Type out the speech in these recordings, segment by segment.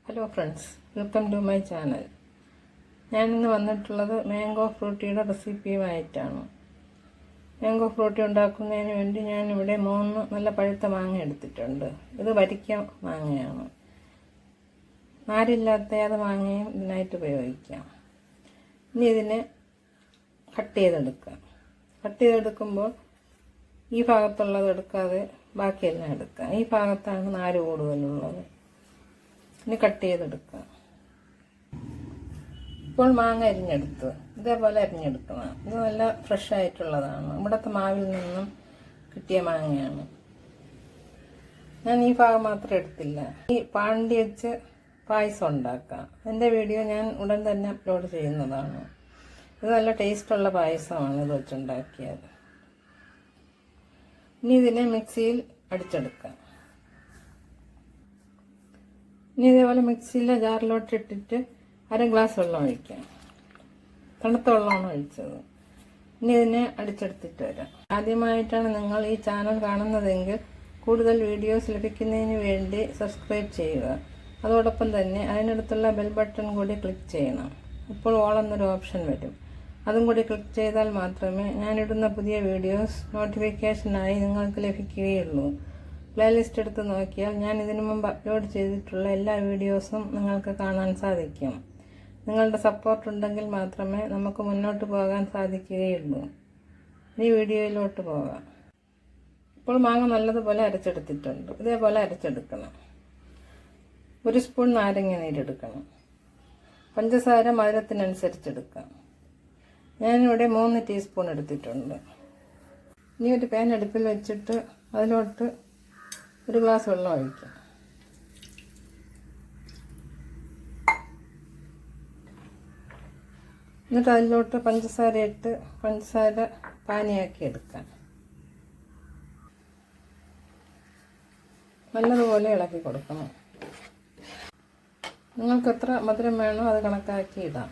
Hello friends, welcome to my channel. ഞാനിന്ന് വന്നിട്ടുള്ളത് mango ഫ്രൂട്ടിയുടെ റെസിപ്പിയുമായിട്ടാണ്. മാംഗോ ഫ്രൂട്ടി ഉണ്ടാക്കുന്നതിന് വേണ്ടി ഞാനിവിടെ 3 നല്ല പഴുത്ത മാങ്ങ എടുത്തിട്ടുണ്ട്. ഇത് വരിക്ക മാങ്ങയാണ്. നാരില്ലാത്ത ഏത് മാങ്ങയും ഇതിനായിട്ട് ഉപയോഗിക്കാം. ഇനി ഇതിനെ കട്ട് ചെയ്തെടുക്കുമ്പോൾ ഈ ഭാഗത്തുള്ളത് എടുക്കാതെ ബാക്കിയെല്ലാം എടുക്കാം. ഈ ഭാഗത്താണ് നാര് കൂടുതലുള്ളത്. ഇനി കട്ട് ചെയ്തെടുക്കുക. ഇപ്പോൾ മാങ്ങ അരിഞ്ഞെടുത്ത് ഇതേപോലെ അരിഞ്ഞെടുക്കണം. ഇത് നല്ല ഫ്രഷ് ആയിട്ടുള്ളതാണ്. ഇവിടുത്തെ മാവിൽ നിന്നും കിട്ടിയ മാങ്ങയാണ്. ഞാൻ ഈ ഭാഗം മാത്രം എടുത്തില്ല. ഈ പാണ്ടി വെച്ച് പായസം ഉണ്ടാക്കാം. എൻ്റെ വീഡിയോ ഞാൻ ഉടൻ തന്നെ അപ്ലോഡ് ചെയ്യുന്നതാണ്. ഇത് നല്ല ടേസ്റ്റുള്ള പായസമാണ് ഇത് വെച്ചുണ്ടാക്കിയത്. ഇനി ഇതിനെ മിക്സിയിൽ അടിച്ചെടുക്കാം. ഇനി ഇതേപോലെ മിക്സിയിലെ ജാറിലോട്ട് ഇട്ടിട്ട് 1/2 ഗ്ലാസ് വെള്ളം ഒഴിക്കാം. തണുത്ത വെള്ളമാണ് ഒഴിച്ചത്. ഇനി ഇതിനെ അടിച്ചെടുത്തിട്ട് വരാം. ആദ്യമായിട്ടാണ് നിങ്ങൾ ഈ ചാനൽ കാണുന്നതെങ്കിൽ കൂടുതൽ വീഡിയോസ് ലഭിക്കുന്നതിന് വേണ്ടി സബ്സ്ക്രൈബ് ചെയ്യുക. അതോടൊപ്പം തന്നെ അതിനടുത്തുള്ള ബെൽ ബട്ടൺ കൂടി ക്ലിക്ക് ചെയ്യണം. ഇപ്പോൾ ഓൾ എന്നൊരു ഓപ്ഷൻ വരും. അതും കൂടി ക്ലിക്ക് ചെയ്താൽ മാത്രമേ ഞാനിടുന്ന പുതിയ വീഡിയോസ് നോട്ടിഫിക്കേഷനായി നിങ്ങൾക്ക് ലഭിക്കുകയുള്ളൂ. പ്ലേലിസ്റ്റ് എടുത്ത് നോക്കിയാൽ ഞാൻ ഇതിനു മുമ്പ് അപ്ലോഡ് ചെയ്തിട്ടുള്ള എല്ലാ വീഡിയോസും നിങ്ങൾക്ക് കാണാൻ സാധിക്കും. നിങ്ങളുടെ സപ്പോർട്ട് ഉണ്ടെങ്കിൽ മാത്രമേ നമുക്ക് മുന്നോട്ട് പോകാൻ സാധിക്കുകയുള്ളൂ. ഈ വീഡിയോയിലോട്ട് പോകാം. ഇപ്പോൾ മാങ്ങ നല്ലതുപോലെ അരച്ചെടുത്തിട്ടുണ്ട്. ഇതേപോലെ അരച്ചെടുക്കണം. 1 സ്പൂൺ നാരങ്ങ നീരെടുക്കണം. പഞ്ചസാര മധുരത്തിനനുസരിച്ചെടുക്കാം. ഞാനിവിടെ 3 ടീസ്പൂൺ എടുത്തിട്ടുണ്ട്. ഇനി ഒരു പാൻ അടുപ്പിൽ വെച്ചിട്ട് അതിലോട്ട് 1 ഗ്ലാസ് വെള്ളം ഒഴിക്കാം. എന്നിട്ട് അതിലോട്ട് പഞ്ചസാര ഇട്ട് പഞ്ചസാര പാനിയാക്കി എടുക്കാം. നല്ലതുപോലെ ഇളക്കി കൊടുക്കണം. നിങ്ങൾക്ക് എത്ര മധുരം വേണോ അത് കണക്കാക്കി ഇടാം.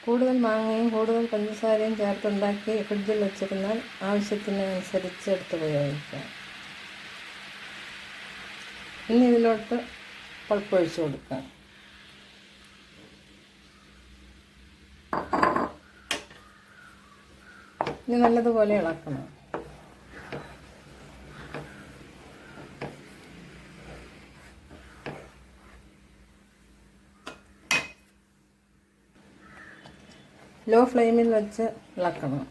കൂടുതൽ മാങ്ങയും കൂടുതൽ പഞ്ചസാരയും ചേർത്തുണ്ടാക്കി ഫ്രിഡ്ജിൽ വെച്ചിരുന്നാൽ ആവശ്യത്തിനനുസരിച്ച് എടുത്ത് ഉപയോഗിക്കാം. ഇനി ഇതിലോട്ട് പൾപ്പ് ഒഴിച്ച് കൊടുക്കാം. ഇനി നല്ലതുപോലെ ഇളക്കണം. ലോ ഫ്ലെയിമിൽ വെച്ച് ഇളക്കണം.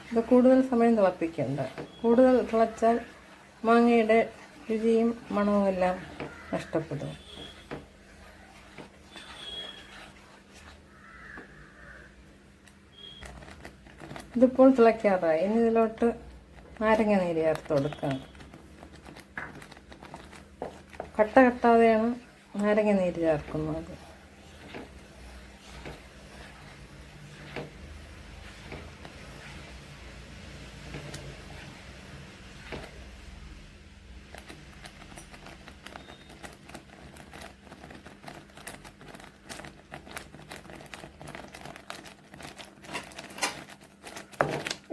ഇത് കൂടുതൽ സമയം തിളപ്പിക്കേണ്ട. കൂടുതൽ തിളച്ചാൽ മാങ്ങയുടെ രുചിയും മണവും എല്ലാം നഷ്ടപ്പെടും. ഇതിപ്പോൾ തിളയ്ക്കാറായി. ഇനി ഇതിലോട്ട് നാരങ്ങ നീര് ചേർത്ത് കൊടുക്കാം. കട്ട കട്ടാതെയാണ് നാരങ്ങ നീര് ചേർക്കുന്നത്.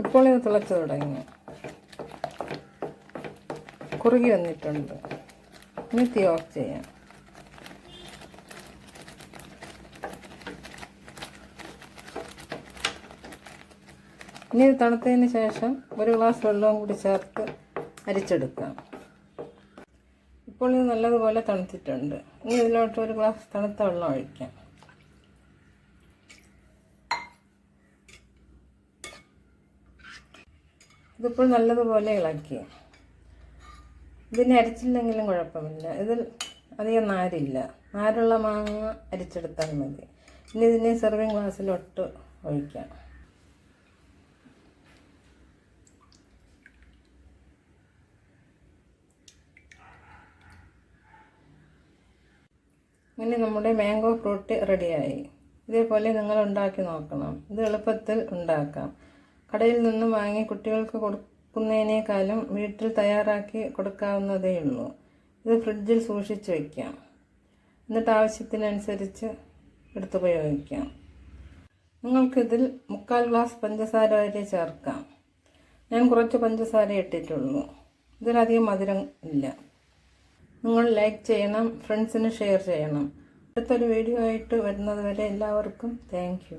ഇപ്പോൾ ഇത് തിളച്ചു തുടങ്ങി. കുറുകി വന്നിട്ടുണ്ട്. ഇനി തീ ഓഫ് ചെയ്യാം. ഇനി ഇത് തണുത്തതിന് ശേഷം 1 ഗ്ലാസ് വെള്ളവും കൂടി ചേർത്ത് അരിച്ചെടുക്കാം. ഇപ്പോൾ ഇത് നല്ലതുപോലെ തണുത്തിട്ടുണ്ട്. ഇനി ഇതിലോട്ട് 1 ഗ്ലാസ് തണുത്ത വെള്ളം ഒഴിക്കാം. ഇതിപ്പോൾ നല്ലതുപോലെ ഇളക്കി. ഇതിനെ അരിച്ചില്ലെങ്കിലും കുഴപ്പമില്ല. ഇതിൽ അധികം നാരില്ല. നാരുള്ള മാങ്ങ അരിച്ചെടുത്താൽ മതി. ഇനി ഇതിനെ സെർവിങ് ഗ്ലാസ്സിലോട്ട് ഒഴിക്കാം. ഇനി നമ്മുടെ മാംഗോ ഫ്രൂട്ടി റെഡിയായി. ഇതേപോലെ നിങ്ങൾ ഉണ്ടാക്കി നോക്കണം. ഇത് എളുപ്പത്തിൽ ഉണ്ടാക്കാം. കടയിൽ നിന്നും വാങ്ങി കുട്ടികൾക്ക് കൊടുക്കുന്നതിനേക്കാളും വീട്ടിൽ തയ്യാറാക്കി കൊടുക്കാവുന്നതേയുള്ളൂ. ഇത് ഫ്രിഡ്ജിൽ സൂക്ഷിച്ച് വയ്ക്കാം. എന്നിട്ട് ആവശ്യത്തിനനുസരിച്ച് എടുത്തുപയോഗിക്കാം. നിങ്ങൾക്കിതിൽ 1/4 ഗ്ലാസ് പഞ്ചസാര വരെ ചേർക്കാം. ഞാൻ കുറച്ച് പഞ്ചസാര ഇട്ടിട്ടുള്ളൂ. ഇതിലധികം മധുരം ഇല്ല. നിങ്ങൾ ലൈക്ക് ചെയ്യണം, ഫ്രണ്ട്സിന് ഷെയർ ചെയ്യണം. അടുത്തൊരു വീഡിയോ ആയിട്ട് വരുന്നത് വരെ എല്ലാവർക്കും താങ്ക് യു.